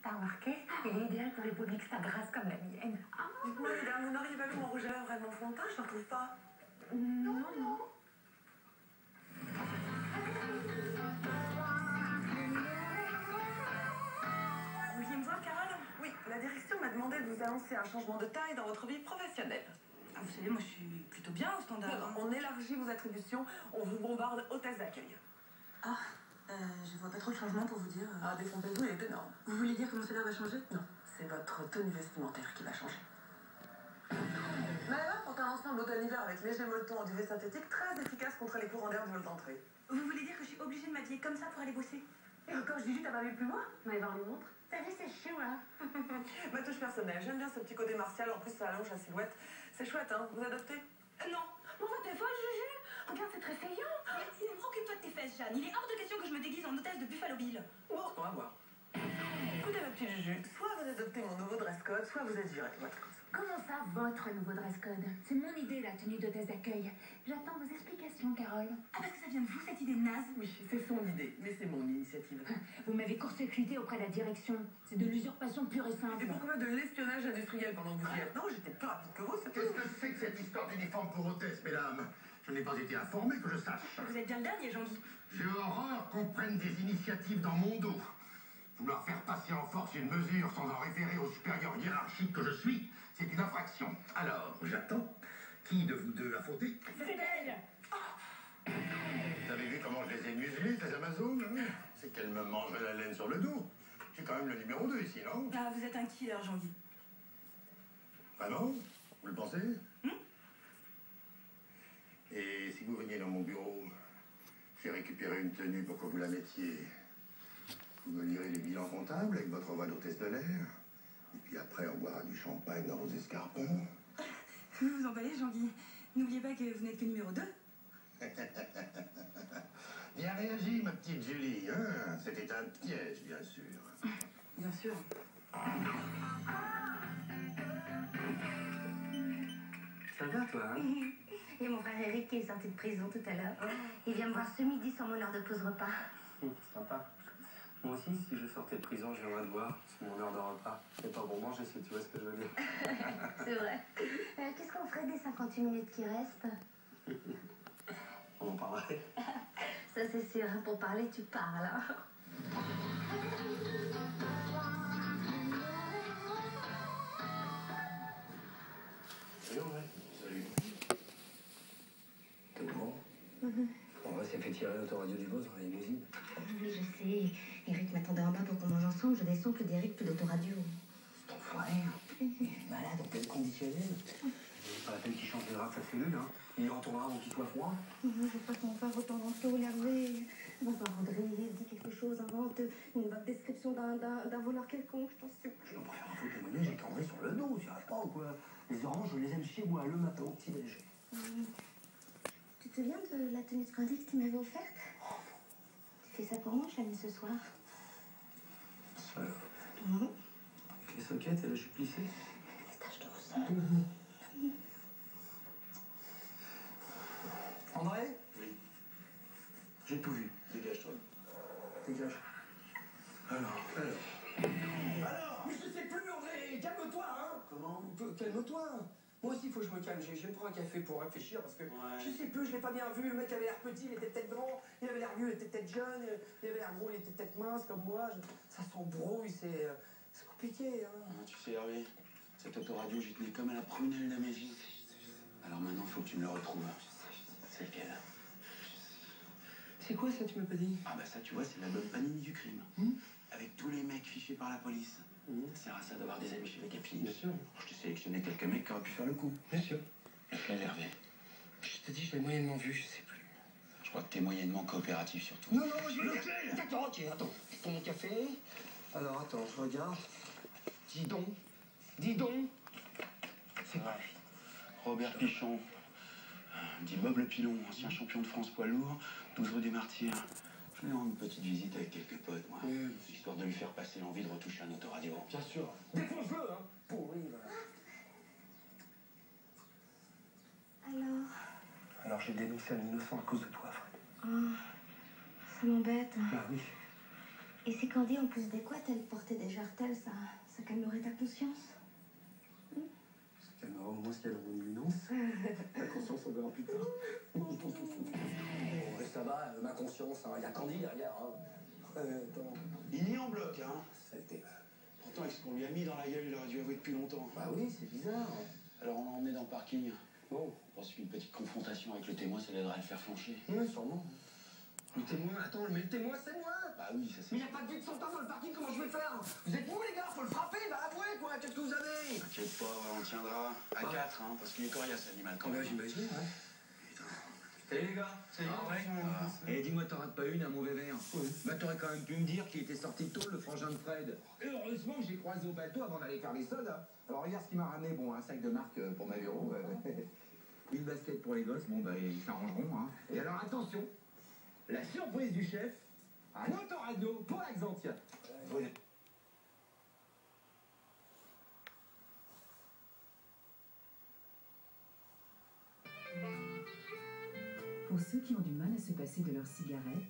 T'as remarqué? Il est idéal pour les peaux mixtes à grasse comme la mienne. Dites-moi, mesdames, vous n'auriez pas vu mon rouge à lèvres vraiment frontin? Je ne le retrouve pas. Non. Vous vouliez me voir, Carole? Oui, la direction m'a demandé de vous annoncer un changement de taille dans votre vie professionnelle. Ah, vous savez, moi je suis plutôt bien au standard. Non, on élargit vos attributions, on vous bombarde hôtesse d'accueil. Je vois pas trop le changement pour vous dire. Ah, défontez-vous, il est énorme. Vous voulez dire que mon salaire va changer? Non, c'est votre tenue vestimentaire qui va changer. Maëva porte un ensemble automne-hiver avec léger molleton en duvet synthétique très efficace contre les courants d'air du vol d'entrée. Vous voulez dire que je suis obligée de m'habiller comme ça pour aller bosser? Et encore, je dis, t'as pas vu plus loin? Maëva lui montre. T'as vu, c'est chou, hein? Ma touche personnelle, j'aime bien ce petit côté martial, en plus ça allonge la silhouette. C'est chouette, hein? Vous adoptez? Non. Bon, t'es folle, Juju. Regarde, c'est très saillant. Occupe-toi de tes fesses, Jeanne. Il est hors de question que je me déguise en hôtesse de Buffalo Bill. Bon, on va voir. Écoutez, ma petite Juju, soit vous adoptez mon nouveau dress code, soit vous êtes virée. Comment ça, votre nouveau dress code? C'est mon idée, la tenue d'hôtesse d'accueil. J'attends vos explications, Carole. Ah, parce que ça vient de vous, cette idée naze? Oui, c'est son idée, mais c'est mon initiative. Vous m'avez court-circuité auprès de la direction. C'est de l'usurpation pure et simple. Et pourquoi de l'espionnage industriel pendant que vous y êtes? Non, j'étais plus rapide que vous, c'est tout. Qu'est-ce que c'est que cette histoire d'uniforme pour hôtesse, mesdames? Je n'ai pas été informé que je sache. Vous êtes bien le dernier, Jean-Guy. J'ai horreur qu'on prenne des initiatives dans mon dos. Vouloir faire passer en force une mesure sans en référer au supérieur hiérarchique que je suis, c'est une infraction. Alors, j'attends. Qui de vous deux a fauté? C'est elle. Vous avez vu comment je les ai muselées, ces Amazones, hein? C'est qu'elles me mangeraient la laine sur le dos. J'ai quand même le numéro 2 ici, non? Ah, vous êtes un killer, Jean-Guy. Ah non? Vous le pensez? Et si vous veniez dans mon bureau, j'ai récupéré une tenue pour que vous la mettiez. Vous me lirez les bilans comptables avec votre voix d'hôtesse de l'air. Et puis après, on boira du champagne dans vos escarpins. Vous vous emballez, Jean-Guy. N'oubliez pas que vous n'êtes que numéro 2. Bien réagi, ma petite Julie, hein? C'était un piège, bien sûr. Bien sûr. Ça va, toi, hein? Il y a mon frère Eric qui est sorti de prison tout à l'heure. Il vient me voir ce midi sur mon heure de pause repas. Sympa. Moi aussi, si je sortais de prison, je viendrais te voir. C'est mon heure de repas. C'est pas pour manger, si tu vois ce que je veux dire. C'est vrai. Qu'est-ce qu'on ferait des 58 minutes qui restent? On en parlerait. Ça, c'est sûr. Pour parler, tu parles. Hein. Salut, André. Salut. T'es au courant? On va s'est fait tirer l'autoradio du boss dans la limousine. Oui, je sais. Eric m'attendait en bas pour qu'on mange ensemble. Je descends que d'Eric, plus d'autoradio. C'est ton frère. Il est malade en pleine conditionnelle. C'est pas la peine qu'il change les draps de sa cellule, hein. Il y retournera avant qu'il soit froid. Je veux pas qu'on fasse autant d'enfants énervés. Bon, bah, André, dis quelque chose, invente une vague description d'un voleur quelconque, je t'en supplie. On préfère un faux témoignage avec André sur le dos, tu arrives pas ou quoi? Les oranges, je les aime chez moi le matin au petit-déj. Tu te souviens de la tenue splendide que tu m'avais offerte? Tu fais ça pour moi, je l'ai mis ce soir. Ça, avec les soquettes et la jupe plissée. Les taches de rousseur. André? Oui. J'ai tout vu. Dégage-toi. Dégage. Alors. Mais je sais plus, André. Calme-toi, hein. Comment? Calme-toi. Moi aussi, il faut que je me calme. Je vais me prendre un café pour réfléchir parce que Ouais. je sais plus, je l'ai pas bien vu. Le mec avait l'air petit, il était peut-être grand. Il avait l'air vieux, il était peut-être jeune. Il avait l'air gros, il était peut-être mince comme moi. Ça s'embrouille, c'est compliqué, hein. Ah, tu sais, Hervé, cette autoradio, j'y tenais comme à la prunelle de mes vies. Alors maintenant, faut que tu me le retrouves. C'est lequel? C'est quoi ça, tu m'as pas dit? Ah bah ça, tu vois, c'est l'album Panini du crime. Avec tous les mecs fichés par la police. Ça sert à ça d'avoir des amis chez les capilles. Bien sûr. Je t'ai sélectionné quelques mecs qui auraient pu faire le coup. Bien sûr. Lequel, Hervé? Je te dis, je l'ai moyennement vu, je sais plus. Je crois que t'es moyennement coopératif surtout. Non, lequel? Attends, ok, attends. Pour mon café. Alors, attends, je regarde. Dis donc. C'est vrai. Robert Pichon. Dit Bob le Pilon, ancien champion de France poids lourd, 12 rue des Martyrs. Je lui rends une petite visite avec quelques potes, moi. Histoire de lui faire passer l'envie de retoucher un autoradio. Bien sûr. Défonce-le, hein. Pourri, voilà. Alors j'ai dénoncé un innocent à cause de toi, Fred. Ça m'embête. Bah oui. Et c'est Candy en plus des couettes, elle portait des jartelles, ça conscience, hein. Il y a Candy derrière. Hein. Attends. Il y en bloc, hein. Saleté. Pourtant, avec ce qu'on lui a mis dans la gueule, il aurait dû avouer depuis longtemps. Bah oui, c'est bizarre. Alors on l'a emmené dans le parking. Bon. Je pense qu'une petite confrontation avec le témoin, ça l'aiderait à le faire flancher. Ouais, sûrement. Le témoin, attends, mais le témoin, c'est moi. Bah oui, ça c'est... Mais il n'y a pas de vide son temps dans le parking, comment je vais faire? Vous êtes où les gars? Faut le frapper, va avouer quoi, qu'est-ce que vous avez? T'inquiète pas, on tiendra à 4, hein, parce qu'il est coriace, l'animal, quand même. J'imagine, ouais. Salut les gars, salut. Et dis-moi, t'en rates pas une, un mauvais verre? Oui. Bah t'aurais quand même pu me dire qu'il était sorti tôt, le frangin de Fred. Et heureusement que j'ai croisé au bateau avant d'aller faire les sodas. Alors regarde ce qu'il m'a ramené, bon, un sac de marque pour ma véro, une basket pour les gosses, bon bah ils s'arrangeront, hein. Et alors attention, la surprise du chef, un autoradio pour la Xantia. Pour ceux qui ont du mal à se passer de leur cigarette,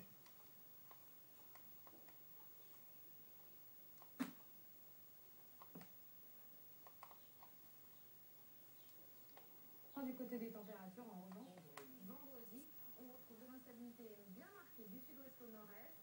Du côté des températures, en revanche, vendredi, on retrouve de l'instabilité bien marquée du sud-ouest au nord-est.